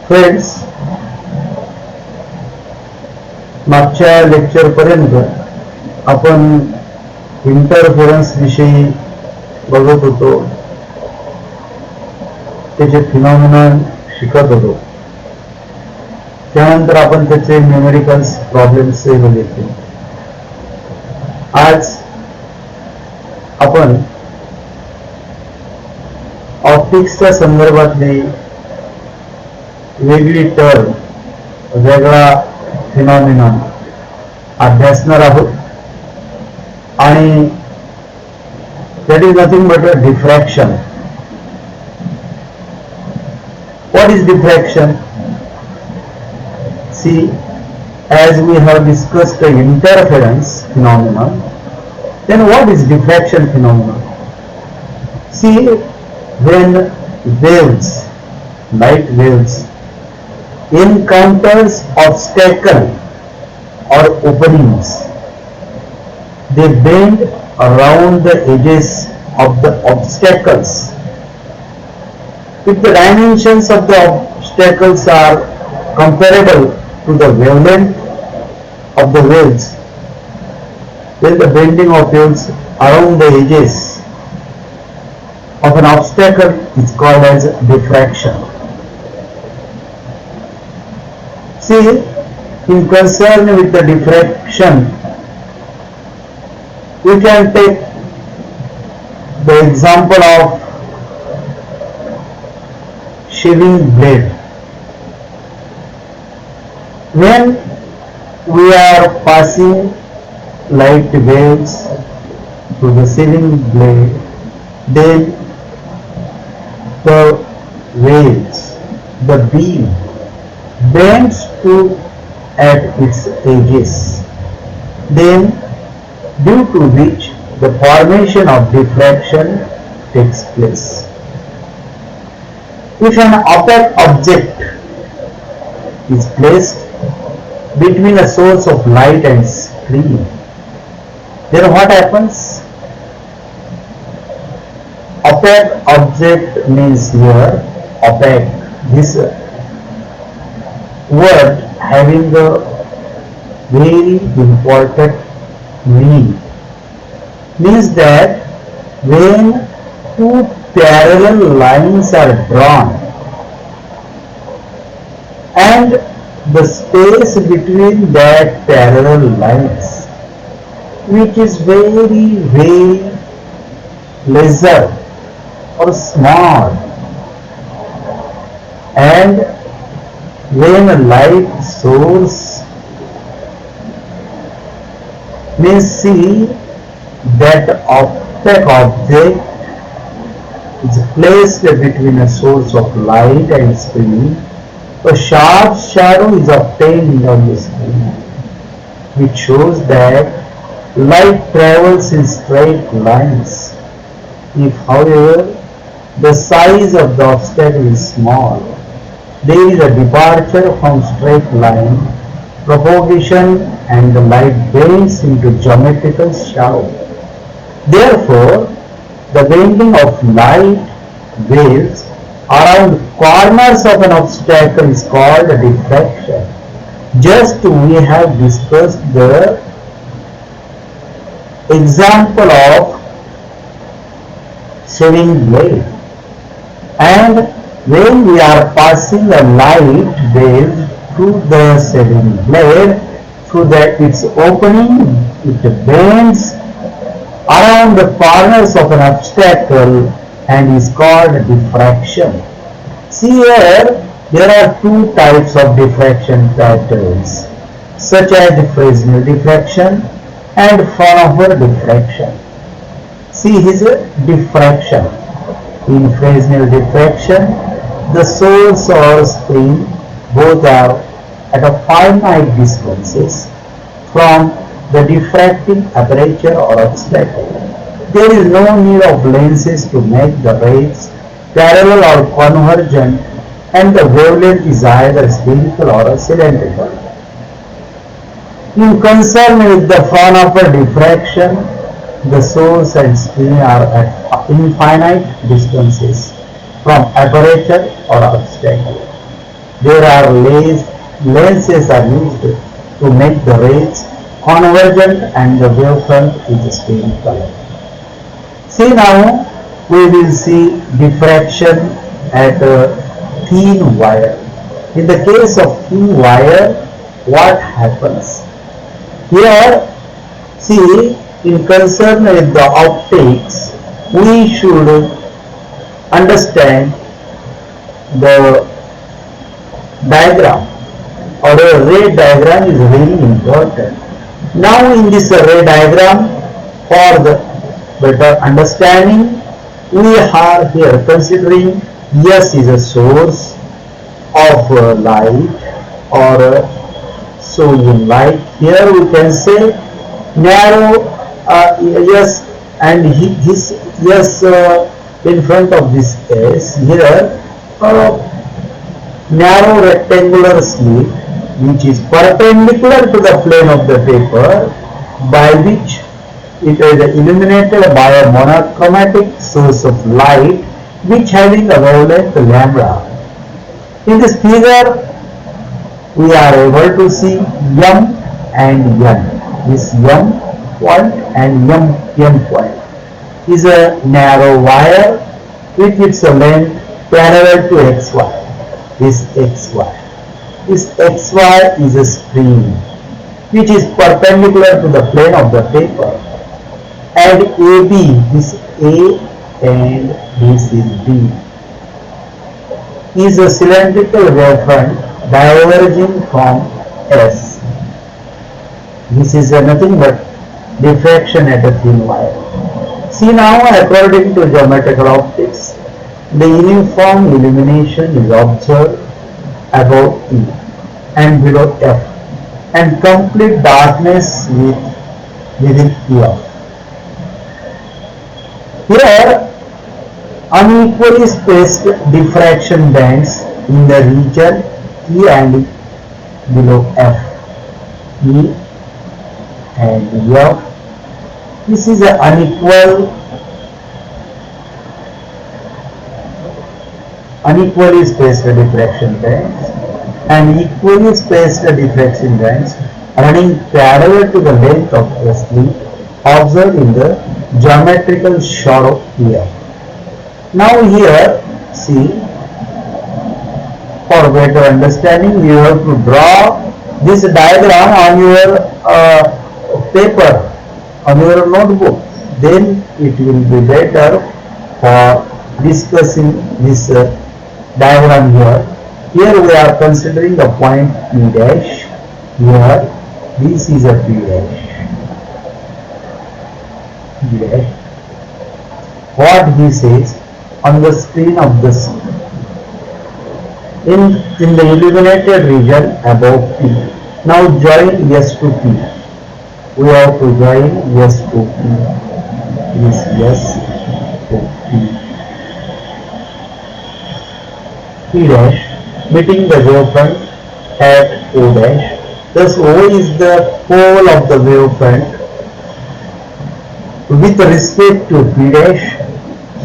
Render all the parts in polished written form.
Friends, मागच्या lecture पर्यंत आपण इंटरफेरन्स विषयी बघत होतो, त्याचे फिनॉमिना शिकत होतो. त्यानंतर आपण त्याचे न्यूमेरिकल प्रॉब्लेम्स बघितले. आज आपण ऑप्टिक्सच्या संदर्भातली वेगळी टर्म, वेगळा फिनॉमिना अभ्यासणार आहोत. आणि that is nothing but a diffraction. What is diffraction? See, as we have discussed the interference phenomenon, then what is diffraction phenomenon? See, when waves, light waves, encounters obstacle or openings, they bend around the edges of the obstacles. If the dimensions of the obstacles are comparable to the wavelength of the waves, then the bending of waves around the edges of an obstacle is called as diffraction. See, in concern with the diffraction, we can take the example of shaving blade. When we are passing light waves through the shaving blade, then the waves, the beam bends to at its edges, then due to which the formation of diffraction takes place. If an opaque object is placed between a source of light and screen, then what happens? Opaque object means here opaque. This word having a very important meaning, means that when two parallel lines are drawn and the space between that parallel lines, which is very lesser or small, and when a light source may see that opaque object is placed between a source of light and screen, a sharp shadow is obtained on the screen, which shows that light travels in straight lines. If, however, the size of the obstacle is small, there is a departure from straight line propagation and the light bends into geometrical shadow. Therefore, the bending of light waves around corners of an obstacle is called diffraction. Just we have discussed the example of shaving blade, and when we are passing a light wave through the shaving blade, through its opening, it bends around the corners of an obstacle and is called diffraction. See here, there are two types of diffraction patterns, such as Fresnel diffraction and Fraunhofer diffraction. See here, diffraction. In Fresnel diffraction, the source or screen both are at a finite distances from the diffracting aperture or obstacle. There is no need of lenses to make the rays parallel or convergent, and the wavelength is either spherical or cylindrical. In concern with the Fraunhofer diffraction, the source and screen are at infinite distances from aperture or obstacle. There are lenses are used to make the rays convergent and the wavefront is spherical. See now we will see diffraction at a thin wire. In the case of thin wire, what happens? Here, see, in concern with the optics, we should understand the diagram or a ray diagram is very important. Now in this ray diagram, for the better understanding, we are here considering S is a source of light or sodium light. Here we can say narrow S and his S in front of this S. Here narrow rectangular slit which is perpendicular to the plane of the paper, by which it is illuminated by a monochromatic source of light which having a wavelength lambda. In this figure we are able to see M and N. This M point and N point is a narrow wire with its length parallel to XY. This XY. This XY is a screen which is perpendicular to the plane of the paper. And AB, this A and this is B, is a cylindrical wavefront diverging from S. This is nothing but diffraction at a thin wire. See now, according to geometrical optics, the uniform illumination is observed above E and below F, and complete darkness within E. Here, unequally spaced diffraction bands in the region E and below F. E and F. This is an unequally spaced diffraction bands and equally spaced diffraction bands running parallel to the length of the slit observed in the geometrical shadow here. Now here, see, for better understanding, you have to draw this diagram on your paper, on your notebook. Then it will be better for discussing this diagram here. Here we are considering the point P dash. Here this is a P dash. P dash. What he says on the screen of this in the illuminated region above P. Now join S to P. We have to join S to P. This S to P. P dash meeting the wavefront at O dash. Thus O is the pole of the wavefront. With respect to P dash,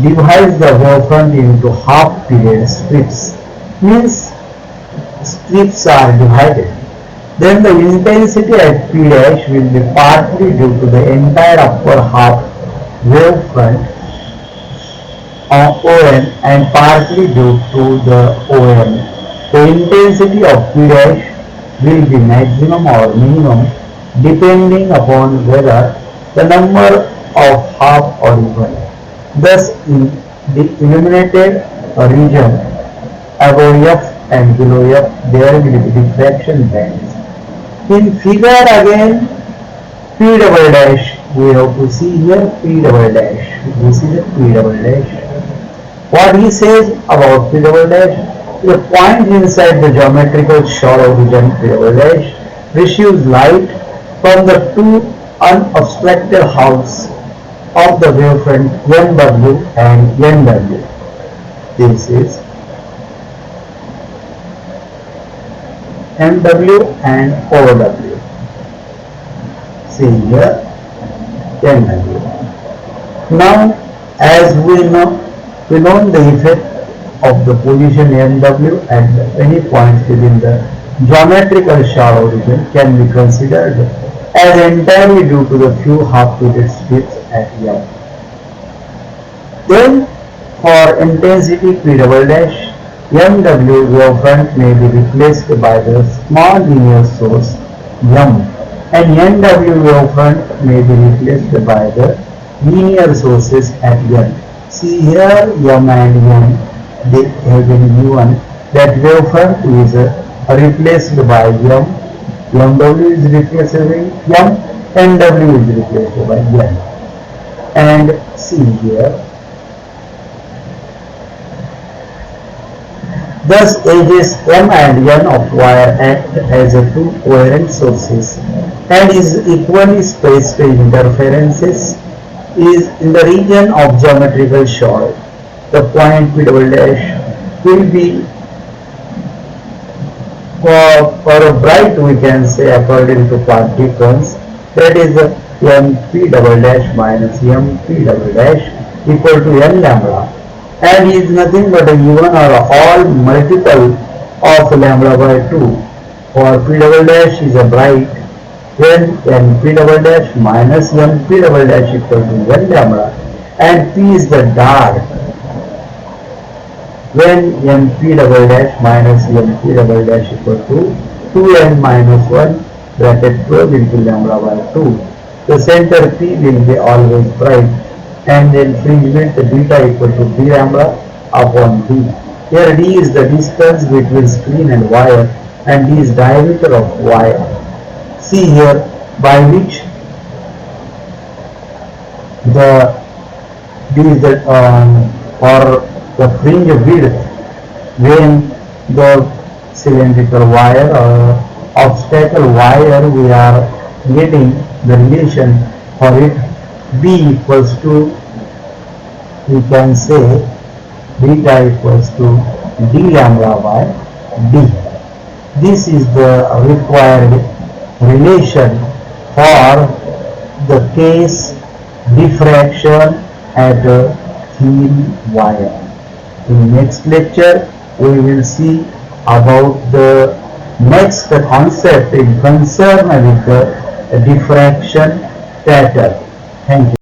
divides the wavefront into half period strips. Means strips are divided. Then the intensity at P dash will be partly due to the entire upper half wavefront of OM and partly due to the OM. The intensity of P dash will be maximum or minimum depending upon whether the number of half or even. Thus in the illuminated region above F and below F there will be diffraction bands. In figure again P double dash, we have to see here P double dash. This is a P double dash. What he says about P double dash, the point inside the geometrical shadow region P double dash receives light from the two unobstructed halves of the wavefront NW and NW. This is MW and OW. See here NW. Now as we know the effect of the position MW at any point within the geometrical shadow region can be considered as entirely due to the few half-weighted strips at M. Then, for intensity P double dash, MW wavefront may be replaced by the small linear source M, and NW wavefront may be replaced by the linear sources at N. See here M and N, they have been given that wavefront is replaced by M, MW is replaced by M, NW is replaced by N. And see here, thus edges M and N of wire act as two coherent sources and is equally spaced interferences is in the region of geometrical shadow. The point P double dash will be for a bright, we can say, according to path difference, that is MP double dash minus MP double dash equal to N lambda, and is nothing but a even or all multiple of lambda by 2. For P double dash is a bright, when NP double dash minus MP double dash equal to N lambda, and P is the dark, when MP double dash minus MP double dash equal to 2N minus 1 bracket close into lambda by 2. The center P will be always bright, and the infringement beta equal to B lambda upon D. Here D is the distance between screen and wire, and D is diameter of wire. See here, by which D is the for the fringe width when the cylindrical wire or obstacle wire, we are getting the relation for it B equals to, we can say, beta equals to D lambda by D. This is the required relation for the case diffraction at a thin wire. In next lecture, we will see about the next concept in concern with the diffraction pattern. Thank you.